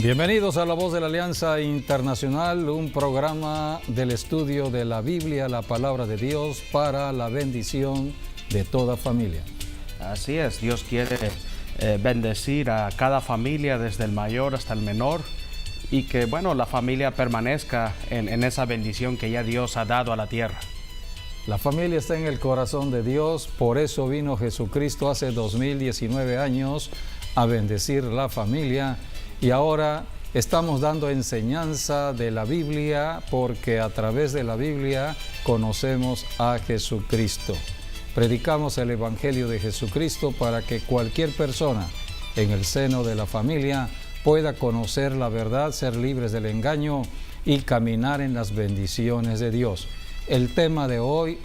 Bienvenidos a La Voz de la Alianza Internacional, un programa del estudio de la Biblia, la Palabra de Dios, para la bendición de toda familia. Así es, Dios quiere bendecir a cada familia, desde el mayor hasta el menor, y que, la familia permanezca en esa bendición que ya Dios ha dado a la tierra. La familia está en el corazón de Dios, por eso vino Jesucristo hace 2019 años a bendecir la familia. Y ahora estamos dando enseñanza de la Biblia porque a través de la Biblia conocemos a Jesucristo. Predicamos el Evangelio de Jesucristo para que cualquier persona en el seno de la familia pueda conocer la verdad, ser libres del engaño y caminar en las bendiciones de Dios. El tema de hoy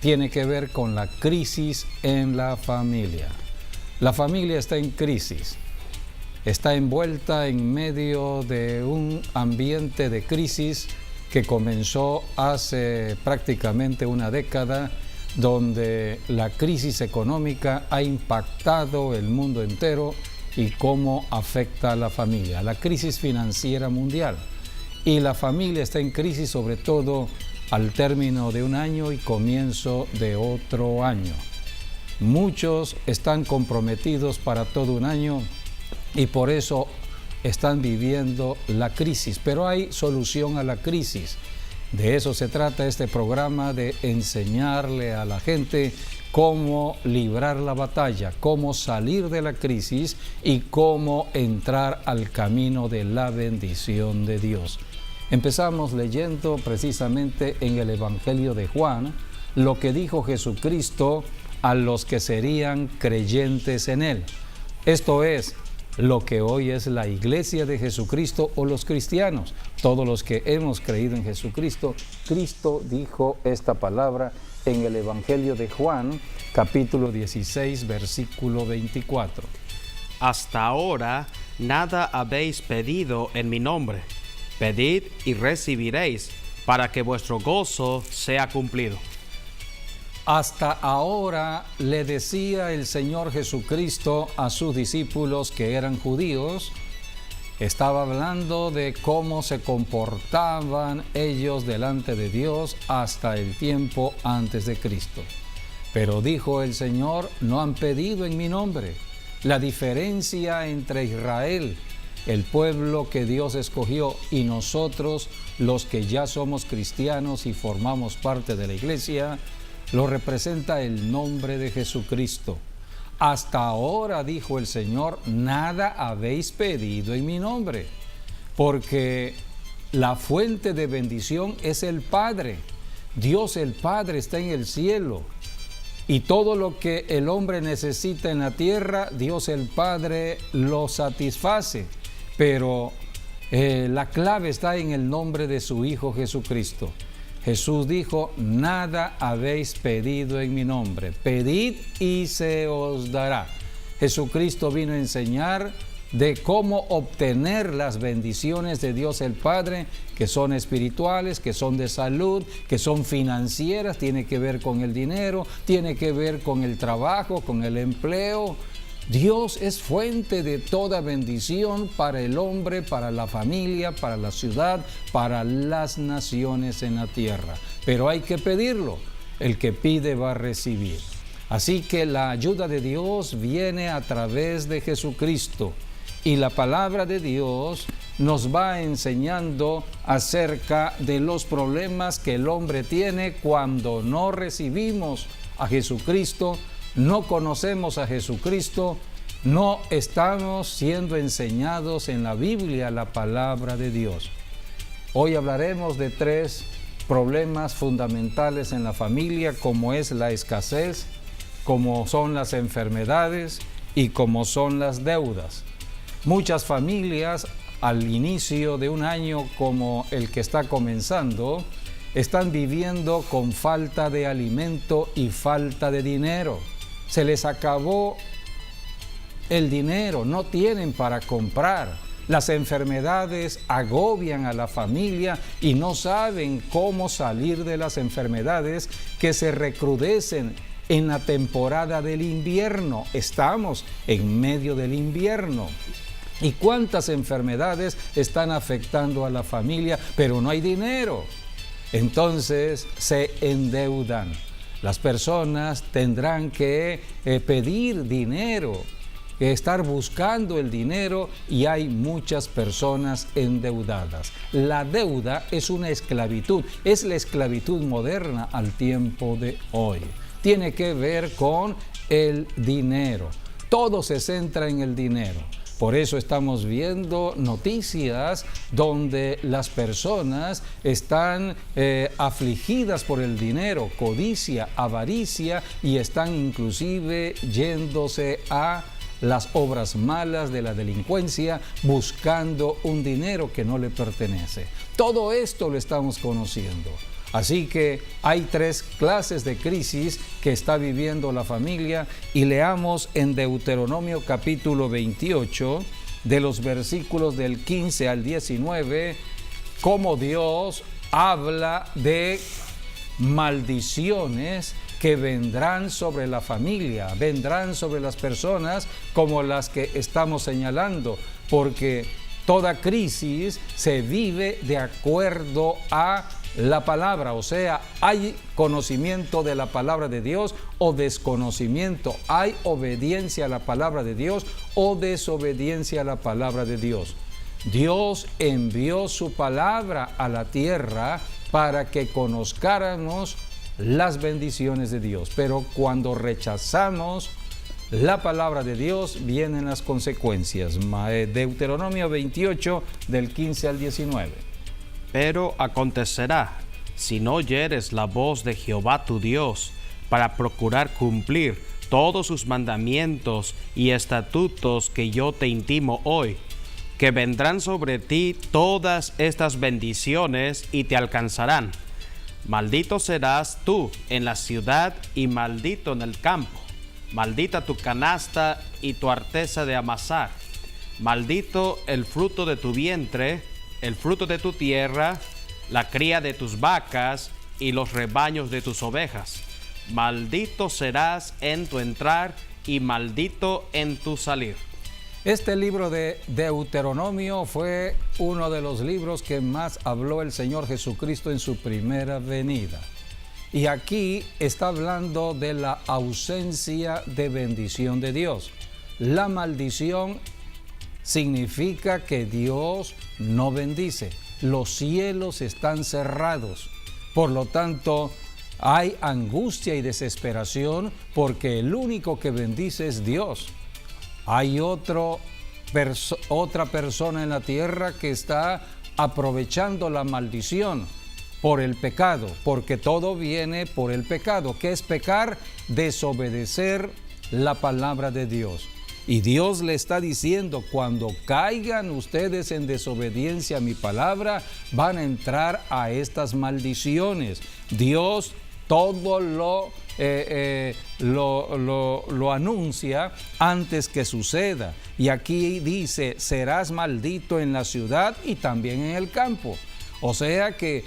tiene que ver con la crisis en la familia. La familia está en crisis. Está envuelta en medio de un ambiente de crisis que comenzó hace prácticamente una década, donde la crisis económica ha impactado el mundo entero y cómo afecta a la familia. La crisis financiera mundial. Y la familia está en crisis sobre todo al término de un año y comienzo de otro año. Muchos están comprometidos para todo un año y por eso están viviendo la crisis, pero hay solución a la crisis. De eso se trata este programa, de enseñarle a la gente cómo librar la batalla, cómo salir de la crisis y cómo entrar al camino de la bendición de Dios. Empezamos leyendo precisamente en el Evangelio de Juan lo que dijo Jesucristo a los que serían creyentes en Él. Esto es lo que hoy es la iglesia de Jesucristo o los cristianos. Todos los que hemos creído en Jesucristo, Cristo dijo esta palabra en el Evangelio de Juan, capítulo 16, versículo 24. Hasta ahora nada habéis pedido en mi nombre. Pedid y recibiréis, para que vuestro gozo sea cumplido. Hasta ahora le decía el Señor Jesucristo a sus discípulos que eran judíos, estaba hablando de cómo se comportaban ellos delante de Dios hasta el tiempo antes de Cristo. Pero dijo el Señor, no han pedido en mi nombre. La diferencia entre Israel, el pueblo que Dios escogió, y nosotros, los que ya somos cristianos y formamos parte de la iglesia, lo representa el nombre de Jesucristo. Hasta ahora, dijo el Señor, nada habéis pedido en mi nombre, porque la fuente de bendición es el Padre. Dios el Padre está en el cielo, y todo lo que el hombre necesita en la tierra, Dios el Padre lo satisface. Pero la clave está en el nombre de su Hijo Jesucristo. Jesús dijo, nada habéis pedido en mi nombre, pedid y se os dará. Jesucristo vino a enseñar de cómo obtener las bendiciones de Dios el Padre, que son espirituales, que son de salud, que son financieras, tiene que ver con el dinero, tiene que ver con el trabajo, con el empleo. Dios es fuente de toda bendición para el hombre, para la familia, para la ciudad, para las naciones en la tierra. Pero hay que pedirlo. El que pide va a recibir. Así que la ayuda de Dios viene a través de Jesucristo. Y la palabra de Dios nos va enseñando acerca de los problemas que el hombre tiene cuando no recibimos a Jesucristo. No conocemos a Jesucristo, no estamos siendo enseñados en la Biblia la palabra de Dios. Hoy hablaremos de 3 problemas fundamentales en la familia, como es la escasez, como son las enfermedades y como son las deudas. Muchas familias al inicio de un año como el que está comenzando, están viviendo con falta de alimento y falta de dinero. Se les acabó el dinero, no tienen para comprar. Las enfermedades agobian a la familia y no saben cómo salir de las enfermedades que se recrudecen en la temporada del invierno. Estamos en medio del invierno. ¿Y cuántas enfermedades están afectando a la familia? Pero no hay dinero. Entonces se endeudan. Las personas tendrán que pedir dinero, estar buscando el dinero, y hay muchas personas endeudadas. La deuda es una esclavitud, es la esclavitud moderna al tiempo de hoy. Tiene que ver con el dinero. Todo se centra en el dinero. Por eso estamos viendo noticias donde las personas están afligidas por el dinero, codicia, avaricia, y están inclusive yéndose a las obras malas de la delincuencia, buscando un dinero que no le pertenece. Todo esto lo estamos conociendo. Así que hay 3 clases de crisis que está viviendo la familia, y leamos en Deuteronomio capítulo 28, de los versículos del 15 al 19, cómo Dios habla de maldiciones que vendrán sobre la familia, vendrán sobre las personas como las que estamos señalando, porque toda crisis se vive de acuerdo a la palabra, o sea, hay conocimiento de la palabra de Dios o desconocimiento, hay obediencia a la palabra de Dios o desobediencia a la palabra de Dios. Dios envió su palabra a la tierra para que conozcáramos las bendiciones de Dios, pero cuando rechazamos la palabra de Dios vienen las consecuencias. Deuteronomio 28 del 15 al 19. Pero acontecerá, si no oyeres la voz de Jehová tu Dios, para procurar cumplir todos sus mandamientos y estatutos que yo te intimo hoy, que vendrán sobre ti todas estas bendiciones y te alcanzarán. Maldito serás tú en la ciudad y maldito en el campo. Maldita tu canasta y tu arteza de amasar. Maldito el fruto de tu vientre, el fruto de tu tierra, la cría de tus vacas y los rebaños de tus ovejas. Maldito serás en tu entrar y maldito en tu salir. Este libro de Deuteronomio fue uno de los libros que más habló el Señor Jesucristo en su primera venida. Y aquí está hablando de la ausencia de bendición de Dios. La maldición significa que Dios no bendice. Los cielos están cerrados. Por lo tanto, hay angustia y desesperación porque el único que bendice es Dios. Hay otra persona en la tierra que está aprovechando la maldición por el pecado, porque todo viene por el pecado. ¿Qué es pecar? Desobedecer la palabra de Dios. Y Dios le está diciendo, cuando caigan ustedes en desobediencia a mi palabra, van a entrar a estas maldiciones. Dios todo lo anuncia antes que suceda. Y aquí dice, serás maldito en la ciudad y también en el campo. O sea que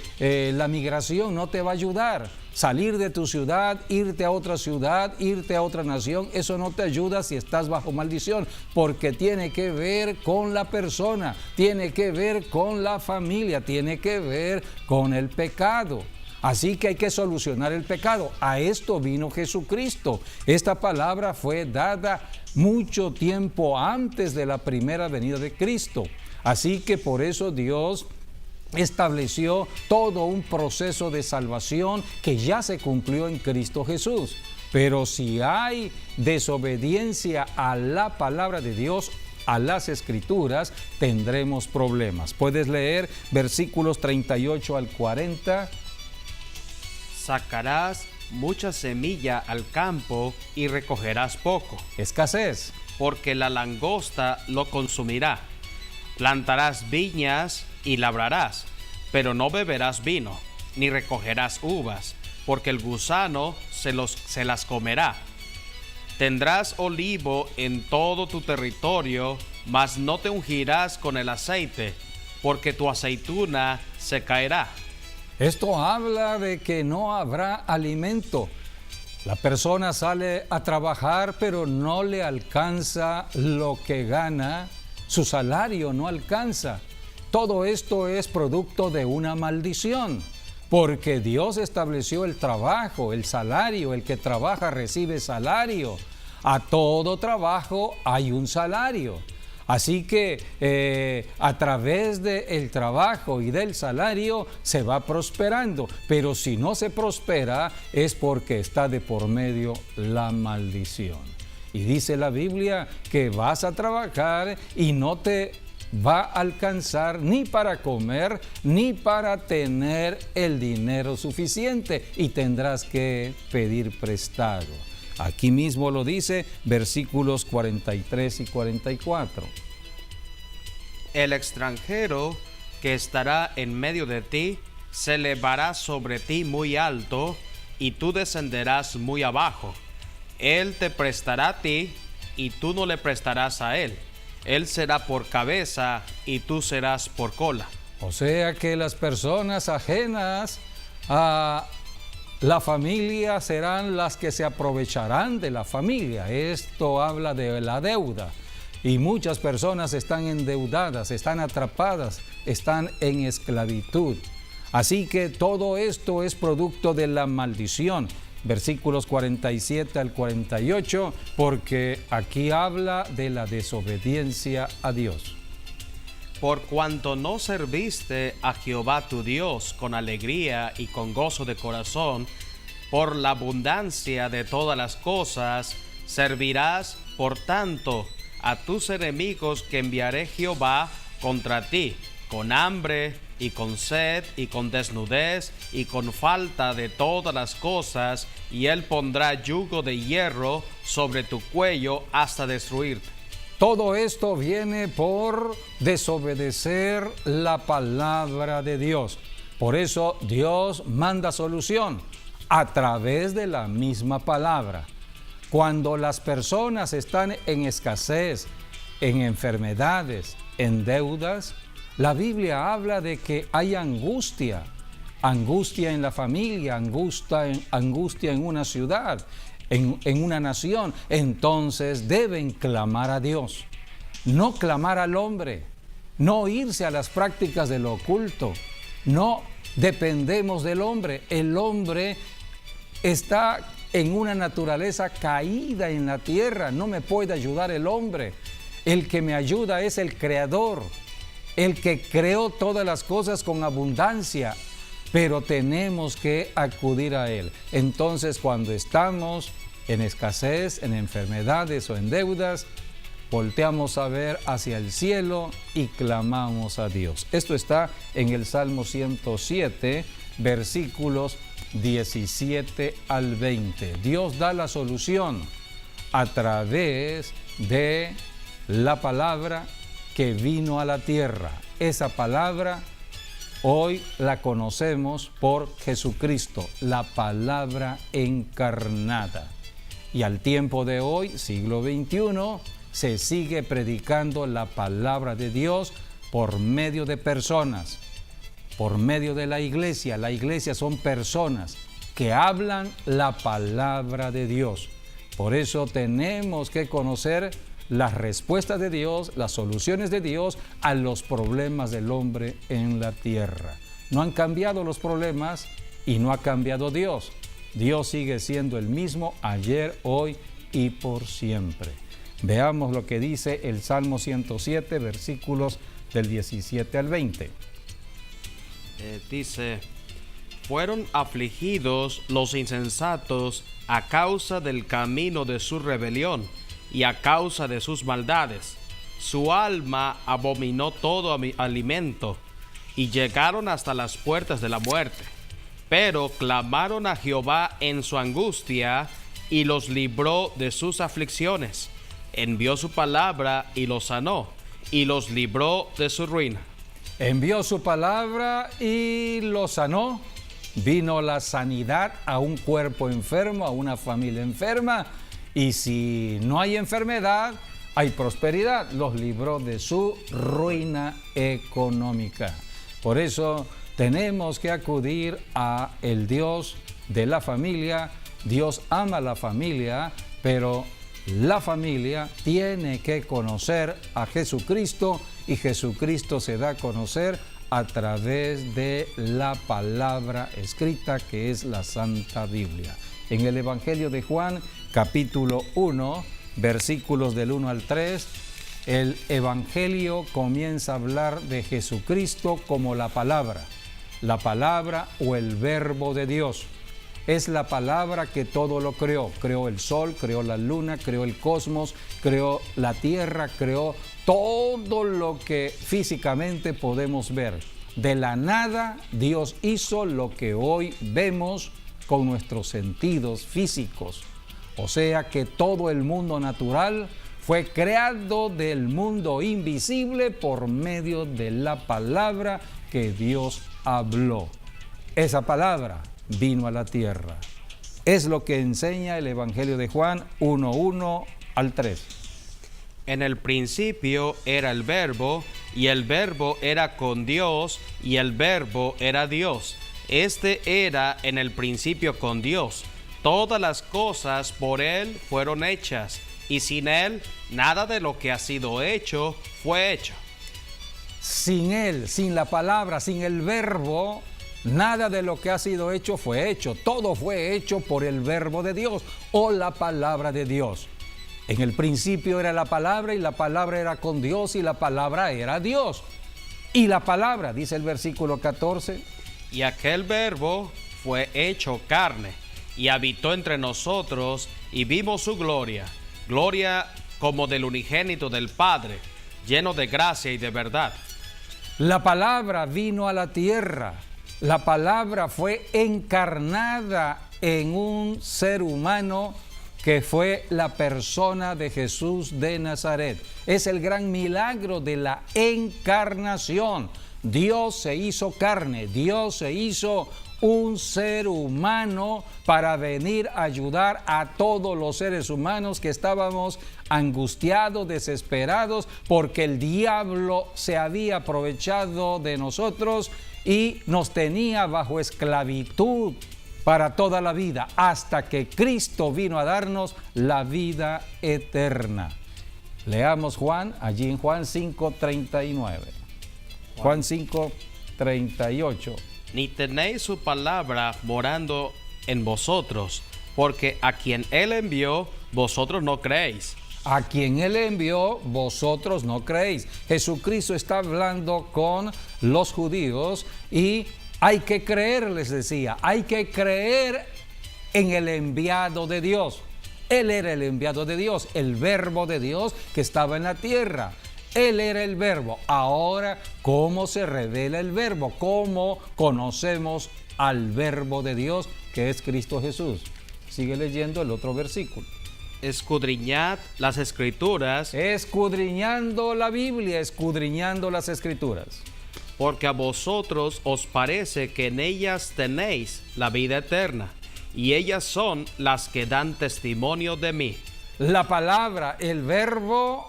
la migración no te va a ayudar. Salir de tu ciudad, irte a otra ciudad, irte a otra nación, eso no te ayuda si estás bajo maldición, porque tiene que ver con la persona, tiene que ver con la familia, tiene que ver con el pecado. Así que hay que solucionar el pecado. A esto vino Jesucristo. Esta palabra fue dada mucho tiempo antes de la primera venida de Cristo. Así que por eso Dios estableció todo un proceso de salvación que ya se cumplió en Cristo Jesús. Pero si hay desobediencia a la palabra de Dios, a las Escrituras, tendremos problemas. Puedes leer versículos 38 al 40. Sacarás mucha semilla al campo y recogerás poco. Escasez. Porque la langosta lo consumirá. Plantarás viñas y labrarás, pero no beberás vino, ni recogerás uvas, porque el gusano se las comerá. Tendrás olivo en todo tu territorio, mas no te ungirás con el aceite, porque tu aceituna se caerá. Esto habla de que no habrá alimento. La persona sale a trabajar, pero no le alcanza lo que gana su salario no alcanza. Todo esto es producto de una maldición, porque Dios estableció el trabajo, el salario, el que trabaja recibe salario. A todo trabajo hay un salario. Así que a través del trabajo y del salario se va prosperando, pero si no se prospera es porque está de por medio la maldición. Y dice la Biblia que vas a trabajar y no te va a alcanzar ni para comer ni para tener el dinero suficiente y tendrás que pedir prestado. Aquí mismo lo dice, versículos 43 y 44. El extranjero que estará en medio de ti se elevará sobre ti muy alto y tú descenderás muy abajo. Él te prestará a ti y tú no le prestarás a él. Él será por cabeza y tú serás por cola. O sea que las personas ajenas a la familia serán las que se aprovecharán de la familia. Esto habla de la deuda. Y muchas personas están endeudadas, están atrapadas, están en esclavitud. Así que todo esto es producto de la maldición. Versículos 47 al 48, porque aquí habla de la desobediencia a Dios. Por cuanto no serviste a Jehová tu Dios con alegría y con gozo de corazón, por la abundancia de todas las cosas, servirás, por tanto, a tus enemigos que enviaré Jehová contra ti, con hambre y con sed y con desnudez y con falta de todas las cosas, y él pondrá yugo de hierro sobre tu cuello hasta destruirte. Todo esto viene por desobedecer la palabra de Dios. Por eso Dios manda solución a través de la misma palabra. Cuando las personas están en escasez, en enfermedades, en deudas, la Biblia habla de que hay angustia en la familia, angustia en una ciudad, en una nación. Entonces deben clamar a Dios, no clamar al hombre, no irse a las prácticas de lo oculto, no dependemos del hombre. El hombre está en una naturaleza caída en la tierra, no me puede ayudar el hombre. El que me ayuda es el Creador, el que creó todas las cosas con abundancia, pero tenemos que acudir a Él. Entonces, cuando estamos en escasez, en enfermedades o en deudas, volteamos a ver hacia el cielo y clamamos a Dios. Esto está en el Salmo 107, versículos 17 al 20. Dios da la solución a través de la palabra que vino a la tierra. Esa palabra hoy la conocemos por Jesucristo, la palabra encarnada. Y al tiempo de hoy, siglo XXI, se sigue predicando la palabra de Dios por medio de personas, por medio de la iglesia. La iglesia son personas que hablan la palabra de Dios. Por eso tenemos que conocer las respuestas de Dios, las soluciones de Dios a los problemas del hombre en la tierra. No han cambiado los problemas y no ha cambiado Dios. Dios sigue siendo el mismo ayer, hoy y por siempre. Veamos lo que dice el Salmo 107, versículos del 17 al 20. Dice: fueron afligidos los insensatos a causa del camino de su rebelión y a causa de sus maldades. Su alma abominó todo alimento y llegaron hasta las puertas de la muerte. Pero clamaron a Jehová en su angustia y los libró de sus aflicciones. Envió su palabra y los sanó y los libró de su ruina. Envió su palabra y los sanó. Vino la sanidad a un cuerpo enfermo, a una familia enferma. Y si no hay enfermedad, hay prosperidad. Los libró de su ruina económica. Por eso tenemos que acudir a el Dios de la familia. Dios ama a la familia, pero La familia tiene que conocer a Jesucristo y Jesucristo se da a conocer a través de la palabra escrita que es la Santa Biblia. En el Evangelio de Juan, capítulo 1, versículos del 1 al 3, el Evangelio comienza a hablar de Jesucristo como la palabra o el verbo de Dios. Es la palabra que todo lo creó. Creó el sol, creó la luna, creó el cosmos, creó la tierra, creó todo lo que físicamente podemos ver. De la nada, Dios hizo lo que hoy vemos con nuestros sentidos físicos. O sea que todo el mundo natural fue creado del mundo invisible por medio de la palabra que Dios habló. Esa palabra vino a la tierra. Es lo que enseña el Evangelio de Juan 1:1 al 3. En el principio era el Verbo, y el Verbo era con Dios, y el Verbo era Dios. Este era en el principio con Dios. Todas las cosas por Él fueron hechas, y sin Él nada de lo que ha sido hecho fue hecho. Sin Él, sin la palabra, sin el Verbo, nada de lo que ha sido hecho fue hecho. Todo fue hecho por el Verbo de Dios o la palabra de Dios. En el principio era la palabra y la palabra era con Dios y la palabra era Dios. Y la palabra, dice el versículo 14. Y aquel Verbo fue hecho carne y habitó entre nosotros y vimos su gloria. Gloria como del unigénito del Padre, lleno de gracia y de verdad. La palabra vino a la tierra. La palabra fue encarnada en un ser humano que fue la persona de Jesús de Nazaret. Es el gran milagro de la encarnación. Dios se hizo carne, Dios se hizo un ser humano para venir a ayudar a todos los seres humanos que estábamos angustiados, desesperados, porque el diablo se había aprovechado de nosotros y nos tenía bajo esclavitud para toda la vida, hasta que Cristo vino a darnos la vida eterna. Leamos Juan, allí en Juan 5:39. Juan 5:38. Ni tenéis su palabra morando en vosotros, porque a quien Él envió, vosotros no creéis. A quien Él envió, vosotros no creéis. Jesucristo está hablando con los judíos y hay que creer, les decía, hay que creer en el enviado de Dios. Él era el enviado de Dios, el verbo de Dios que estaba en la tierra. Él era el verbo. Ahora, ¿cómo se revela el verbo? ¿Cómo conocemos al verbo de Dios que es Cristo Jesús? Sigue leyendo el otro versículo. Escudriñad las Escrituras. Escudriñando la Biblia, escudriñando las Escrituras. Porque a vosotros os parece que en ellas tenéis la vida eterna, y ellas son las que dan testimonio de mí. La palabra, el verbo,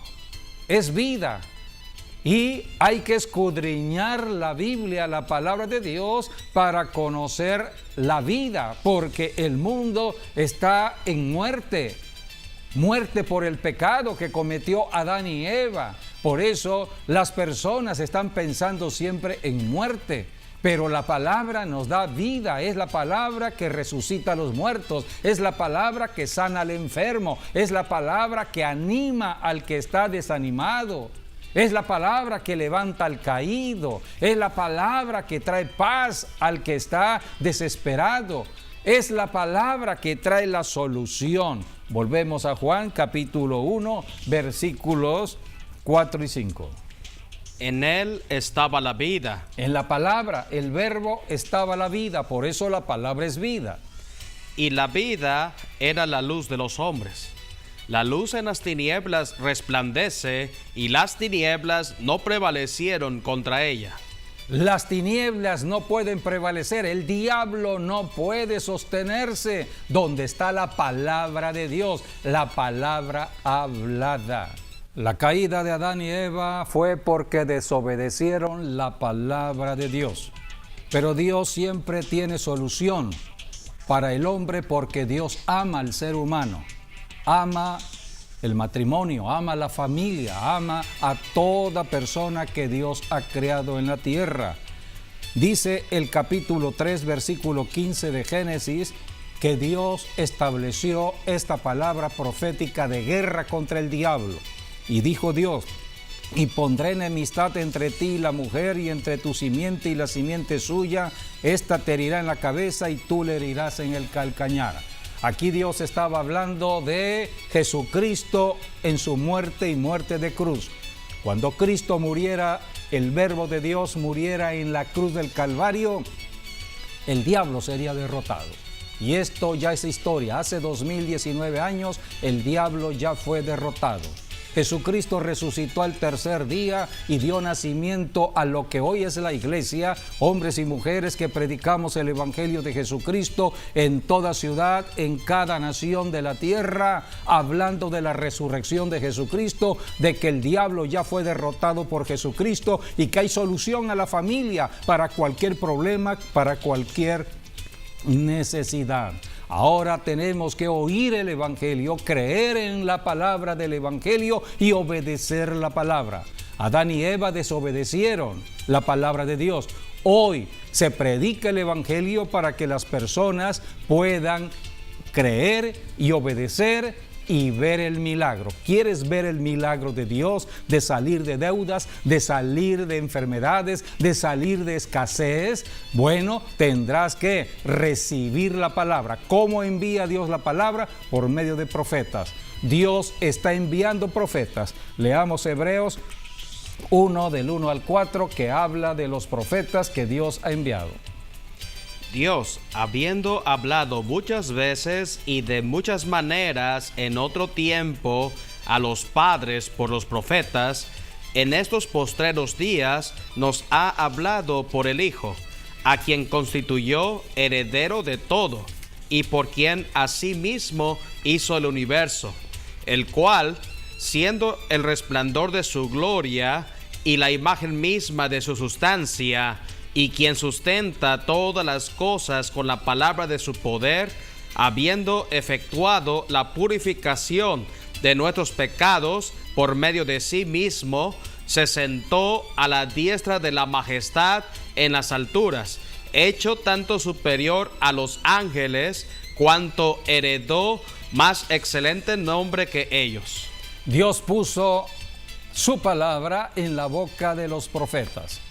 es vida. Y hay que escudriñar la Biblia, la palabra de Dios, para conocer la vida, porque el mundo está en muerte. Muerte por el pecado que cometió Adán y Eva. Por eso las personas están pensando siempre en muerte. Pero la palabra nos da vida, es la palabra que resucita a los muertos, es la palabra que sana al enfermo, es la palabra que anima al que está desanimado, es la palabra que levanta al caído, es la palabra que trae paz al que está desesperado, es la palabra que trae la solución. Volvemos a Juan capítulo 1, versículos 4 y 5. En Él estaba la vida. En la palabra, el verbo, estaba la vida, por eso la palabra es vida. Y la vida era la luz de los hombres. La luz en las tinieblas resplandece, y las tinieblas no prevalecieron contra ella. Las tinieblas no pueden prevalecer, el diablo no puede sostenerse donde está la palabra de Dios, la palabra hablada. La caída de Adán y Eva fue porque desobedecieron la palabra de Dios. Pero Dios siempre tiene solución para el hombre porque Dios ama al ser humano. Ama el matrimonio, ama la familia, ama a toda persona que Dios ha creado en la tierra. Dice el capítulo 3, versículo 15 de Génesis, que Dios estableció esta palabra profética de guerra contra el diablo. Y dijo Dios: y pondré enemistad entre ti y la mujer, y entre tu simiente y la simiente suya. Esta te herirá en la cabeza y tú le herirás en el calcañar. Aquí Dios estaba hablando de Jesucristo en su muerte y muerte de cruz. Cuando Cristo muriera, el Verbo de Dios muriera en la cruz del Calvario, el diablo sería derrotado. Y esto ya es historia. Hace 2019 años el diablo ya fue derrotado. Jesucristo resucitó al tercer día y dio nacimiento a lo que hoy es la iglesia, hombres y mujeres que predicamos el Evangelio de Jesucristo en toda ciudad, en cada nación de la tierra, hablando de la resurrección de Jesucristo, de que el diablo ya fue derrotado por Jesucristo y que hay solución a la familia para cualquier problema, para cualquier necesidad. Ahora tenemos que oír el Evangelio, creer en la palabra del Evangelio y obedecer la palabra. Adán y Eva desobedecieron la palabra de Dios. Hoy se predica el Evangelio para que las personas puedan creer y obedecer y ver el milagro. ¿Quieres ver el milagro de Dios? De salir de deudas, de salir de enfermedades, de salir de escasez. Bueno, tendrás que recibir la palabra. ¿Cómo envía Dios la palabra? Por medio de profetas. Dios está enviando profetas. Leamos Hebreos 1, del 1 al 4, que habla de los profetas que Dios ha enviado. Dios, habiendo hablado muchas veces y de muchas maneras en otro tiempo a los padres por los profetas, en estos postreros días nos ha hablado por el Hijo, a quien constituyó heredero de todo, y por quien asimismo hizo el universo, el cual, siendo el resplandor de su gloria y la imagen misma de su sustancia, y quien sustenta todas las cosas con la palabra de su poder, habiendo efectuado la purificación de nuestros pecados por medio de sí mismo, se sentó a la diestra de la majestad en las alturas, hecho tanto superior a los ángeles, cuanto heredó más excelente nombre que ellos. Dios puso su palabra en la boca de los profetas.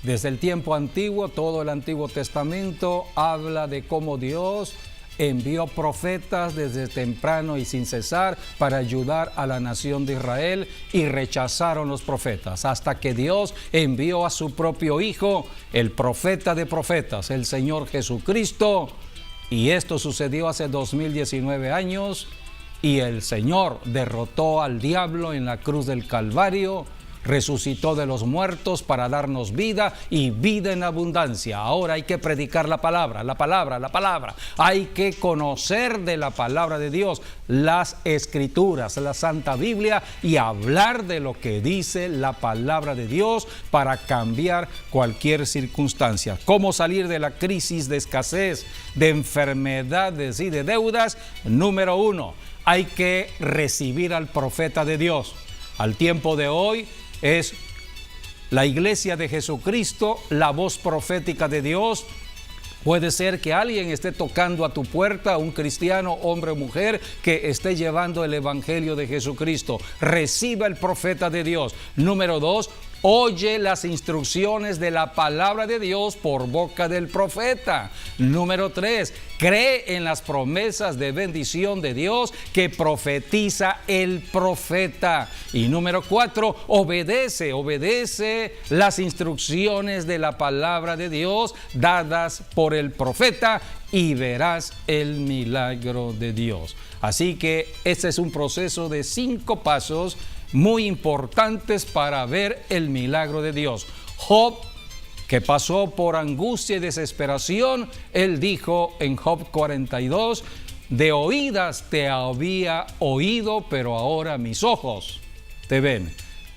Desde el tiempo antiguo, todo el Antiguo Testamento habla de cómo Dios envió profetas desde temprano y sin cesar para ayudar a la nación de Israel, y rechazaron los profetas hasta que Dios envió a su propio Hijo, el profeta de profetas, el Señor Jesucristo. Y esto sucedió hace 2019 años y el Señor derrotó al diablo en la cruz del Calvario. Resucitó de los muertos para darnos vida y vida en abundancia. Ahora hay que predicar la palabra, la palabra, la palabra. Hay que conocer de la palabra de Dios, las Escrituras, la Santa Biblia, y hablar de lo que dice la palabra de Dios para cambiar cualquier circunstancia. ¿Cómo salir de la crisis de escasez, de enfermedades y de deudas? Número 1, hay que recibir al profeta de Dios. Al tiempo de hoy, es la iglesia de Jesucristo, la voz profética de Dios. Puede ser que alguien esté tocando a tu puerta, un cristiano, hombre o mujer, que esté llevando el Evangelio de Jesucristo. Reciba el profeta de Dios. Número 2, oye las instrucciones de la palabra de Dios por boca del profeta. Número 3, cree en las promesas de bendición de Dios que profetiza el profeta. Y número 4, obedece las instrucciones de la palabra de Dios dadas por el profeta y verás el milagro de Dios. Así que este es un proceso de 5 pasos muy importantes para ver el milagro de Dios. Job, que pasó por angustia y desesperación, él dijo en Job 42, de oídas te había oído, pero ahora mis ojos te ven.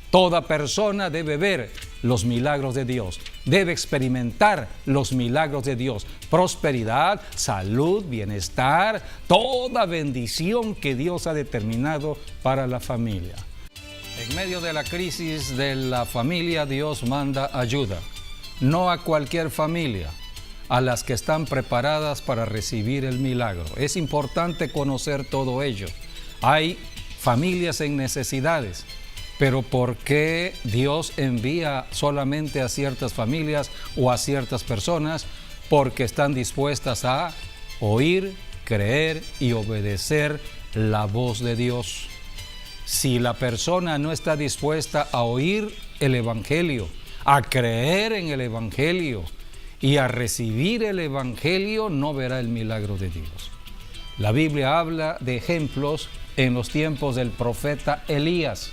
Toda persona debe ver los milagros de Dios. debe experimentar los milagros de Dios. Prosperidad, salud, bienestar, toda bendición que Dios ha determinado para la familia. En medio de la crisis de la familia, Dios manda ayuda. No a cualquier familia, a las que están preparadas para recibir el milagro. Es importante conocer todo ello. Hay familias en necesidades, pero ¿por qué Dios envía solamente a ciertas familias o a ciertas personas? Porque están dispuestas a oír, creer y obedecer la voz de Dios. Si la persona no está dispuesta a oír el Evangelio, a creer en el Evangelio y a recibir el Evangelio, no verá el milagro de Dios. La Biblia habla de ejemplos en los tiempos del profeta Elías.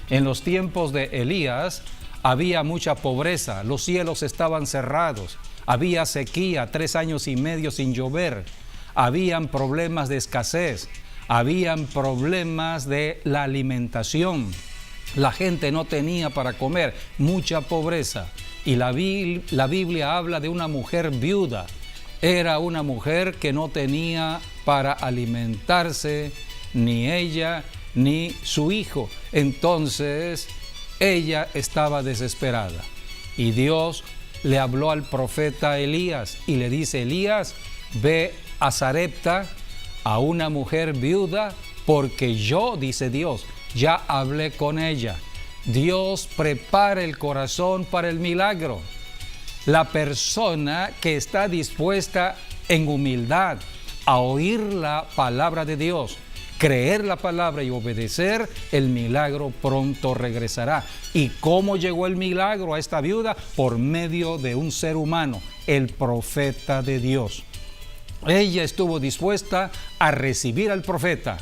En los tiempos de Elías había mucha pobreza, los cielos estaban cerrados, había sequía, 3 años y medio sin llover, habían problemas de escasez, habían problemas de la alimentación. La gente no tenía para comer, mucha pobreza. Y la Biblia habla de una mujer viuda. Era una mujer que no tenía para alimentarse, ni ella ni su hijo. Entonces ella estaba desesperada. Y Dios le habló al profeta Elías y le dice: Elías, ve a Sarepta, a una mujer viuda, porque yo, dice Dios, ya hablé con ella. Dios prepara el corazón para el milagro. La persona que está dispuesta en humildad a oír la palabra de Dios, creer la palabra y obedecer, el milagro pronto regresará. ¿Y cómo llegó el milagro a esta viuda? Por medio de un ser humano, el profeta de Dios. Ella estuvo dispuesta a recibir al profeta,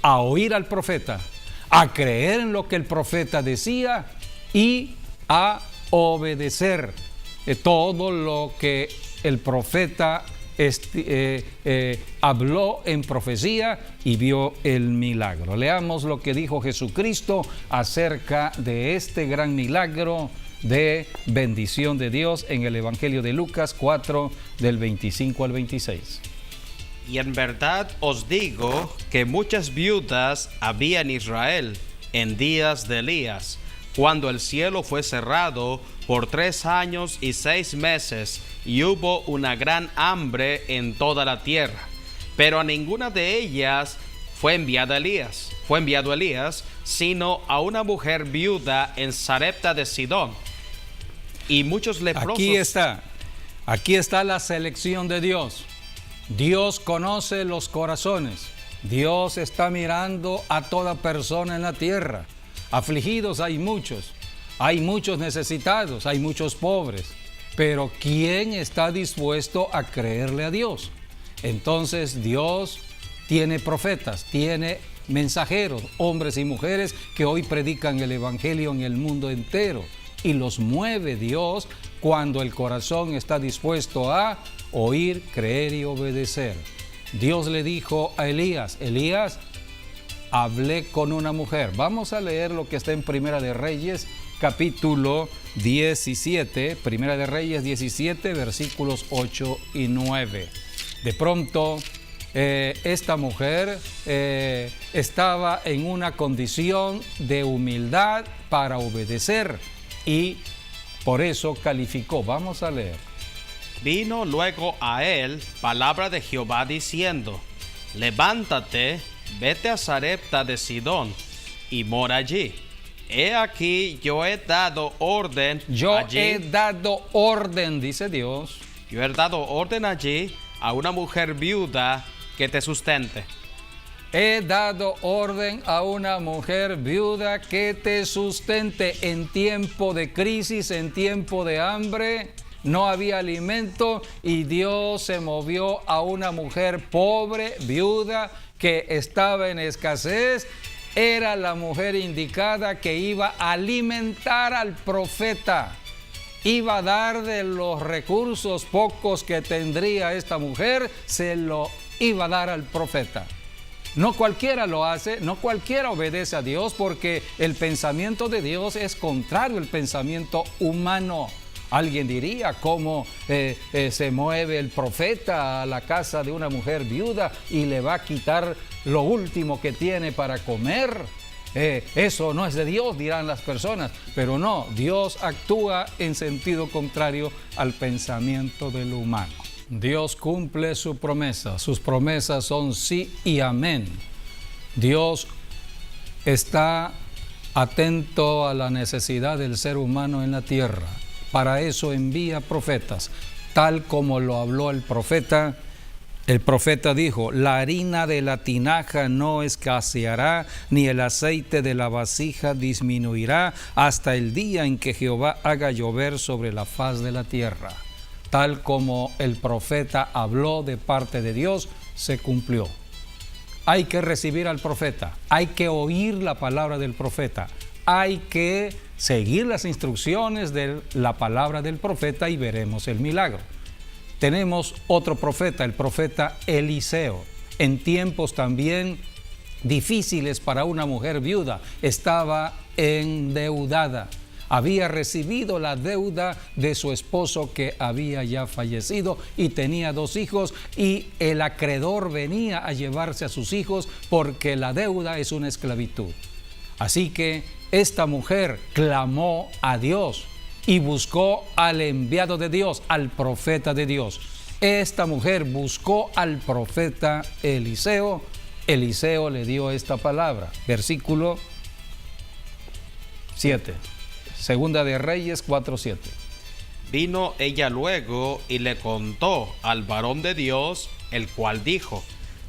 a oír al profeta, a creer en lo que el profeta decía y a obedecer todo lo que el profeta habló en profecía y vio el milagro. Leamos lo que dijo Jesucristo acerca de este gran milagro de bendición de Dios en el Evangelio de Lucas 4, del 25 al 26. Y en verdad os digo que muchas viudas había en Israel en días de Elías, cuando el cielo fue cerrado por 3 años y 6 meses, y hubo una gran hambre en toda la tierra. Pero a ninguna de ellas fue enviado Elías, sino a una mujer viuda en Sarepta de Sidón. Y muchos leprosos. Aquí está la selección de Dios. Dios conoce los corazones. Dios está mirando a toda persona en la tierra. Afligidos hay muchos necesitados, hay muchos pobres. Pero ¿quién está dispuesto a creerle a Dios? Entonces Dios tiene profetas, tiene mensajeros, hombres y mujeres que hoy predican el Evangelio en el mundo entero. Y los mueve Dios cuando el corazón está dispuesto a oír, creer y obedecer. Dios le dijo a Elías: Elías, hablé con una mujer. Vamos a leer lo que está en Primera de Reyes, capítulo 17. Primera de Reyes 17, versículos 8 y 9. De pronto, esta mujer estaba en una condición de humildad para obedecer y por eso calificó. Vamos a leer. Vino luego a él palabra de Jehová diciendo: levántate, vete a Sarepta de Sidón y mora allí. He aquí yo he dado orden allí. He dado orden, dice Dios. Yo he dado orden allí a una mujer viuda que te sustente. He dado orden a una mujer viuda que te sustente en tiempo de crisis, en tiempo de hambre. No había alimento y Dios se movió a una mujer pobre, viuda, que estaba en escasez. Era la mujer indicada que iba a alimentar al profeta. Iba a dar de los recursos pocos que tendría esta mujer, se lo iba a dar al profeta. No cualquiera lo hace, no cualquiera obedece a Dios, porque el pensamiento de Dios es contrario al pensamiento humano. Alguien diría cómo se mueve el profeta a la casa de una mujer viuda y le va a quitar lo último que tiene para comer. Eso no es de Dios, dirán las personas, pero no, Dios actúa en sentido contrario al pensamiento del humano. Dios cumple su promesa, sus promesas son sí y amén. Dios está atento a la necesidad del ser humano en la tierra. Para eso envía profetas, tal como lo habló el profeta. El profeta dijo: la harina de la tinaja no escaseará, ni el aceite de la vasija disminuirá, hasta el día en que Jehová haga llover sobre la faz de la tierra. Tal como el profeta habló de parte de Dios, se cumplió. Hay que recibir al profeta, hay que oír la palabra del profeta, hay que seguir las instrucciones de la palabra del profeta y veremos el milagro. Tenemos otro profeta, el profeta Eliseo. En tiempos también difíciles para una mujer viuda, estaba endeudada. Había recibido la deuda de su esposo que había ya fallecido y tenía 2 hijos, y el acreedor venía a llevarse a sus hijos porque la deuda es una esclavitud. Así que esta mujer clamó a Dios y buscó al enviado de Dios, al profeta de Dios. Esta mujer buscó al profeta Eliseo. Eliseo le dio esta palabra. Versículo 7. Segunda de Reyes 4:7. Vino ella luego y le contó al varón de Dios, el cual dijo: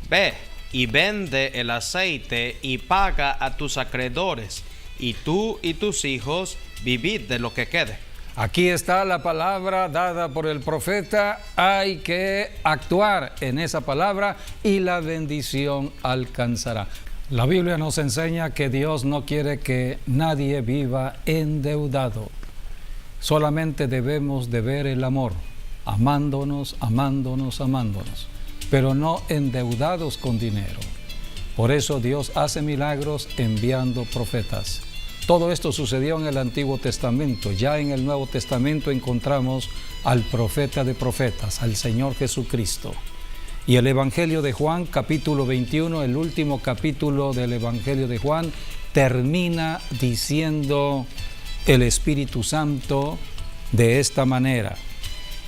ve y vende el aceite y paga a tus acreedores, y tú y tus hijos vivid de lo que quede. Aquí está la palabra dada por el profeta. Hay que actuar en esa palabra y la bendición alcanzará. La Biblia nos enseña que Dios no quiere que nadie viva endeudado. Solamente debemos de ver el amor, amándonos, amándonos, amándonos, pero no endeudados con dinero. Por eso Dios hace milagros enviando profetas. Todo esto sucedió en el Antiguo Testamento. Ya en el Nuevo Testamento encontramos al profeta de profetas, al Señor Jesucristo. Y el Evangelio de Juan, capítulo 21, el último capítulo del Evangelio de Juan, termina diciendo el Espíritu Santo de esta manera: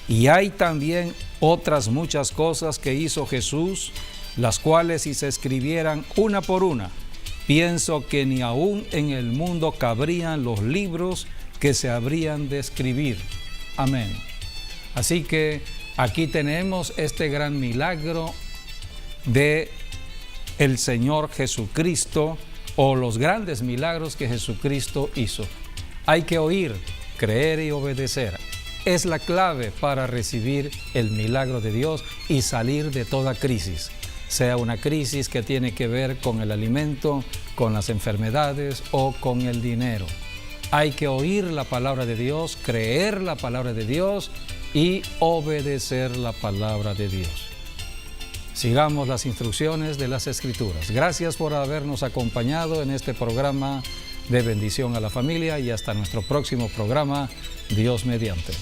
y hay también otras muchas cosas que hizo Jesús, las cuales si se escribieran una por una, pienso que ni aún en el mundo cabrían los libros que se habrían de escribir. Amén. Así que aquí tenemos este gran milagro de el Señor Jesucristo, o los grandes milagros que Jesucristo hizo. Hay que oír, creer y obedecer. Es la clave para recibir el milagro de Dios y salir de toda crisis. Sea una crisis que tiene que ver con el alimento, con las enfermedades o con el dinero. Hay que oír la palabra de Dios, creer la palabra de Dios y obedecer la palabra de Dios. Sigamos las instrucciones de las Escrituras. Gracias por habernos acompañado en este programa de bendición a la familia, y hasta nuestro próximo programa, Dios mediante.